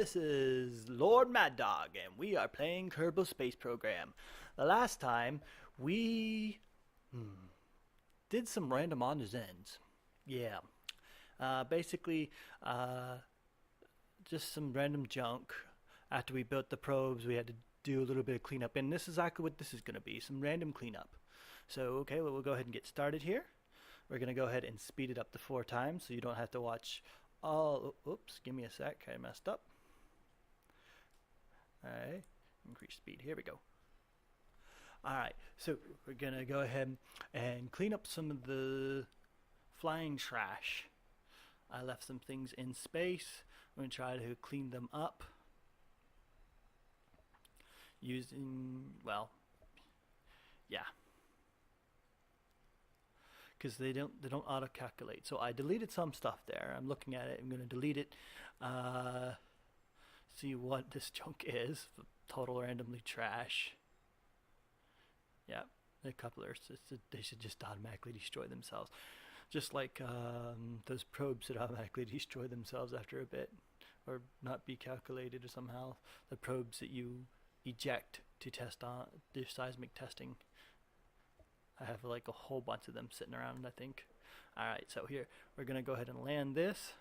This is LordMaddog, and we are playing Kerbal Space Program. The last time, we did some random on his ends. Yeah. Basically, just some random junk. After we built the probes, we had to do a little bit of cleanup, and this is exactly what this is going to be, some random cleanup. So, okay, well, we'll go ahead and get started here. We're going to go ahead and speed it up to 4 times, so you don't have to watch all... Oops, give me a sec, I messed up. Alright, increase speed, here we go. Alright, so we're going to go ahead and clean up some of the flying trash. I left some things in space. I'm going to try to clean them up using, well, yeah, because they don't auto calculate. So I deleted some stuff there. I'm looking at it. I'm going to delete it. See what this junk is. Total randomly trash. Yeah, the couplers. They should just automatically destroy themselves, just like those probes that automatically destroy themselves after a bit, or not be calculated or somehow. The probes that you eject to test on the seismic testing. I have like a whole bunch of them sitting around, I think. Alright, so here, we're going to go ahead and land this.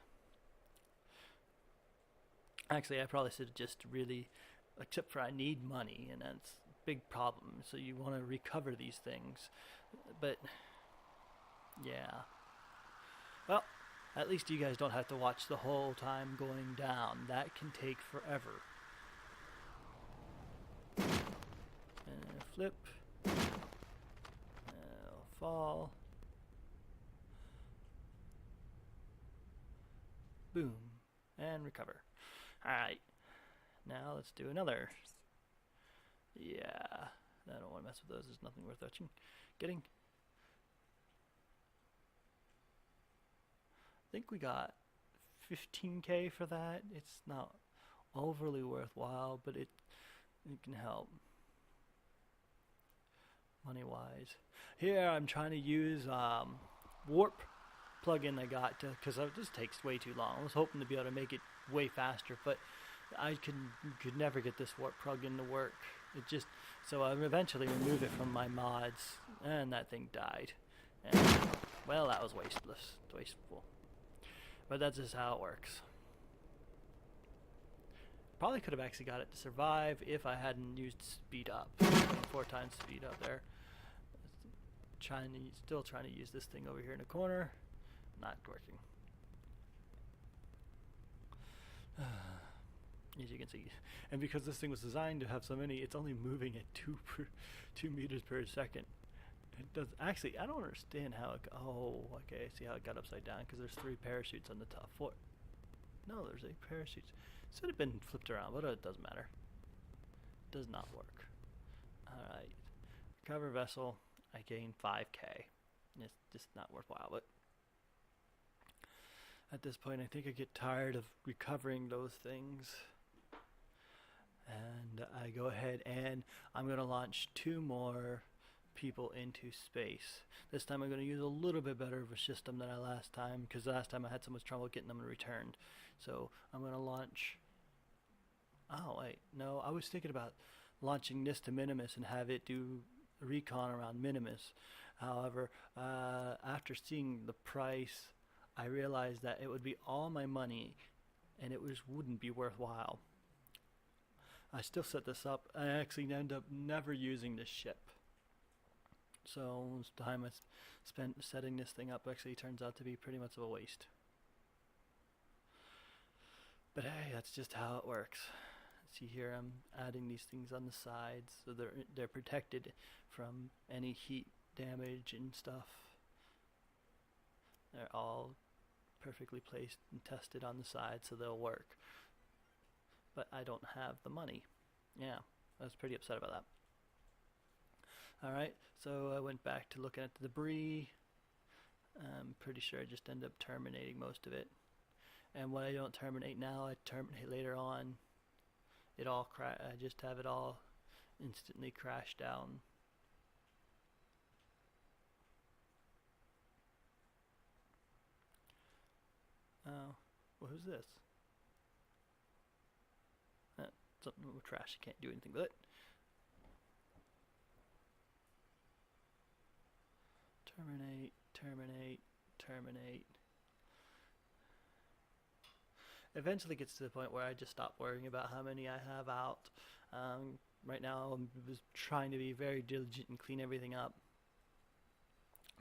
Actually, I probably should have just really, except for I need money, and that's a big problem. So you want to recover these things. But, yeah. Well, at least you guys don't have to watch the whole time going down. That can take forever. And flip. Fall. Boom. And recover. Alright. Now let's do another. Yeah. I don't want to mess with those. There's nothing worth touching. Getting. I think we got 15K for that. It's not overly worthwhile, but it can help. Money wise. Here I'm trying to use warp plugin I got because this takes way too long. I was hoping to be able to make it way faster, but I could never get this warp plugin to work. It just, so I eventually removed it from my mods, and that thing died. And well, that was wasteful. But that's just how it works. Probably could have actually got it to survive if I hadn't used speed up. 4 times speed up there. Still trying to use this thing over here in the corner. Not working. As you can see, and because this thing was designed to have so many, it's only moving at 2 meters per second. It does actually. I don't understand how it. Oh, okay. I see how it got upside down because there's 3 parachutes on the top. 4. No, there's 8 parachutes. Should have been flipped around, but it doesn't matter. It does not work. Alright. Recover vessel. I gain 5K. It's just not worthwhile, but at this point I think I get tired of recovering those things. And I go ahead and I'm going to launch 2 more people into space. This time I'm going to use a little bit better of a system than I last time, because last time I had so much trouble getting them returned. So I'm going to launch... Oh wait, no, I was thinking about launching this to Minimus and have it do recon around Minimus. However, after seeing the price, I realized that it would be all my money and it wouldn't be worthwhile. I still set this up. I actually end up never using this ship. So the time I spent setting this thing up actually turns out to be pretty much of a waste. But hey, that's just how it works. See here, I'm adding these things on the sides so they're protected from any heat damage and stuff. They're all perfectly placed and tested on the side so they'll work. But I don't have the money. Yeah, I was pretty upset about that. Alright, so I went back to looking at the debris. I'm pretty sure I just ended up terminating most of it. And when I don't terminate now, I terminate later on. I just have it all instantly crash down. Oh, well, who's this? something trash. I can't do anything with it. Terminate, terminate, terminate. Eventually gets to the point where I just stop worrying about how many I have out. Right now I'm just trying to be very diligent and clean everything up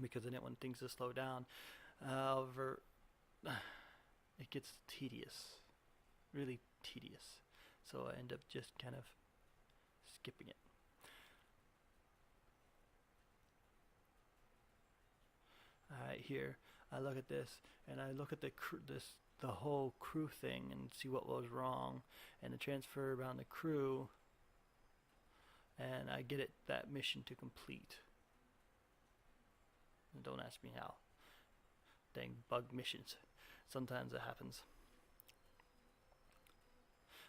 because I didn't want things to slow down. However, it gets tedious, really tedious. So I end up just kind of skipping it. Alright, here I look at this and I look at the whole crew thing and see what was wrong, and the transfer around the crew, and I get that mission to complete. And don't ask me how. Dang bug missions. Sometimes it happens.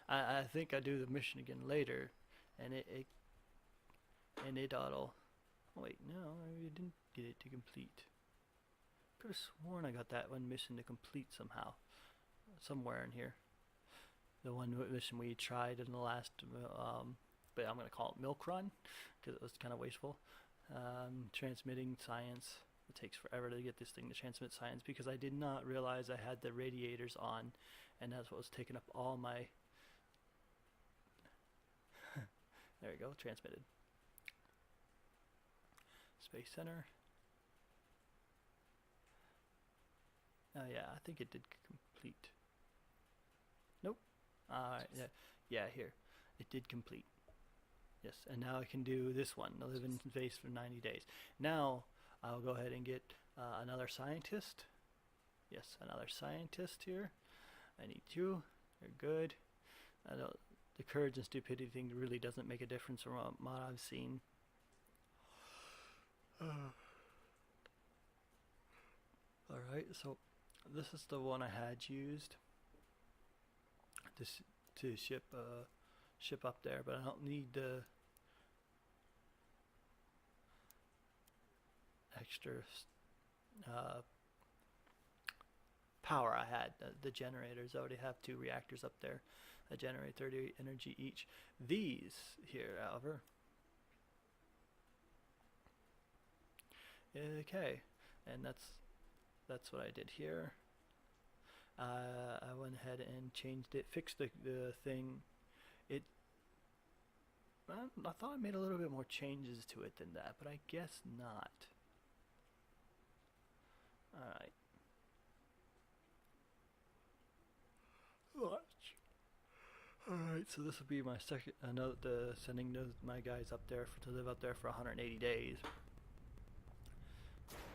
I think I do the mission again later, and it auto. Oh wait, no, I didn't get it to complete. Could have sworn I got that one mission to complete somehow, somewhere in here. The one mission we tried in the last, but I'm going to call it milk run because it was kind of wasteful. Transmitting science. It takes forever to get this thing to transmit science because I did not realize I had the radiators on, and that's what was taking up all my. There we go, transmitted. Space Center. Oh yeah, I think it did complete. Nope. Alright, yeah, here. It did complete. Yes, and now I can do this one, live in space for 90 days. Now, I'll go ahead and get another scientist. Yes, another scientist here. I need you. You're good. I know the courage and stupidity thing really doesn't make a difference from what I've seen. Alright, so this is the one I had used to ship up there, but I don't need the extra power I had. The generators I already have 2 reactors up there that generate 30 energy each. These here, however, okay, and that's what I did here. I went ahead and changed it, fixed the thing. I thought I made a little bit more changes to it than that, but I guess not. Alright. Alright, so this will be my second, sending my guys up there to live up there for 180 days.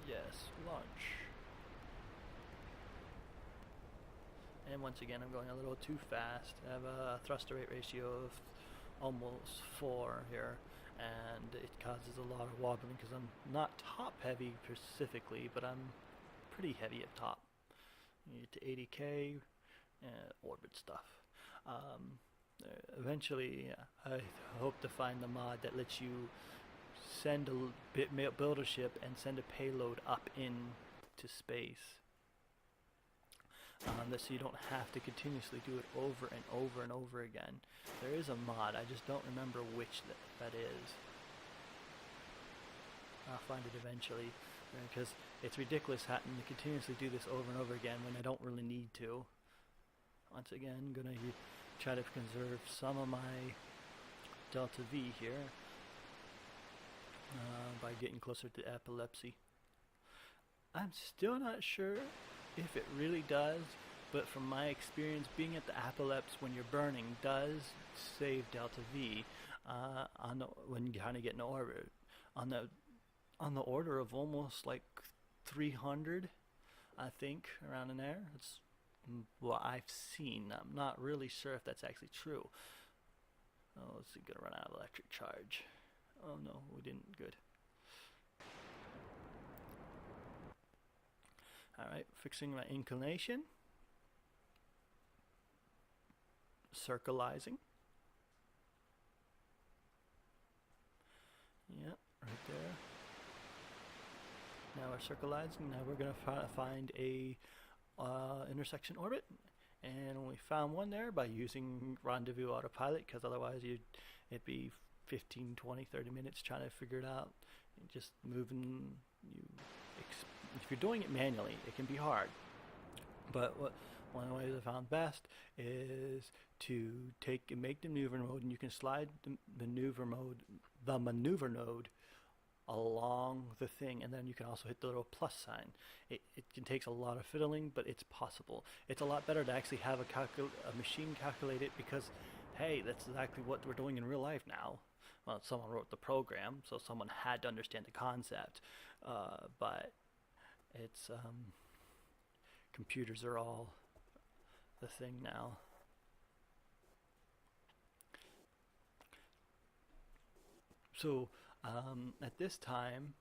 Yes, launch. And once again, I'm going a little too fast. I have a thrust to rate ratio of almost 4 here, and it causes a lot of wobbling because I'm not top heavy specifically, but I'm pretty heavy up top. You get to 80k, orbit stuff. Eventually, I hope to find the mod that lets you send build a ship and send a payload up into space. So you don't have to continuously do it over and over and over again. There is a mod, I just don't remember which that is. I'll find it eventually, because it's ridiculous having to continuously do this over and over again when I don't really need to. Once again, I'm going to try to conserve some of my delta V here by getting closer to epilepsy. I'm still not sure if it really does, but from my experience, being at the apolepse when you're burning does save delta V when you kind of get in orbit. On the order of almost like 300, I think, around in there. It's what I've seen. I'm not really sure if that's actually true. Oh, let's see, gonna run out of electric charge. Oh no, we didn't. Good. Alright, fixing my inclination. Circalizing. Yep, right there. Now we're circalizing. Now we're going to find a intersection orbit And we found one there by using Rendezvous Autopilot, because otherwise it'd be 15, 20, 30 minutes trying to figure it out. Just moving, if you're doing it manually, it can be hard. But one of the ways I found best is to make the maneuver mode, and you can slide the maneuver node along the thing, and then you can also hit the little plus sign. It can take a lot of fiddling, but it's possible. It's a lot better to actually have a machine calculate it, because hey, that's exactly what we're doing in real life now. Well, someone wrote the program, so someone had to understand the concept, but it's computers are all the thing now. So at this time,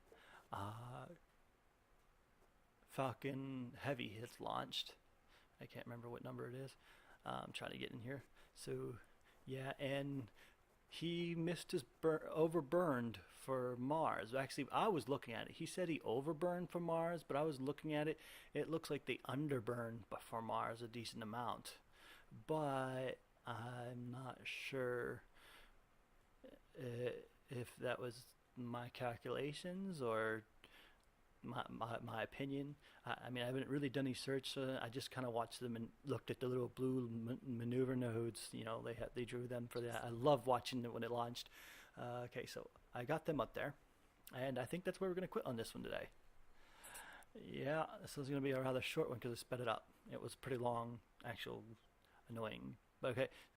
Falcon Heavy has launched. I can't remember what number it is. I'm trying to get in here. So yeah, and he missed his overburned for Mars. Actually, I was looking at it. He said he overburned for Mars, but I was looking at it. It looks like they underburned for Mars a decent amount. But I'm not sure if that was my calculations or my opinion. I mean, I haven't really done any search. I just kind of watched them and looked at the little blue maneuver nodes. You know, they drew them for that. I love watching it when it launched. Okay, so I got them up there, and I think that's where we're going to quit on this one today. Yeah, this is going to be a rather short one because I sped it up. It was pretty long, annoying. But okay,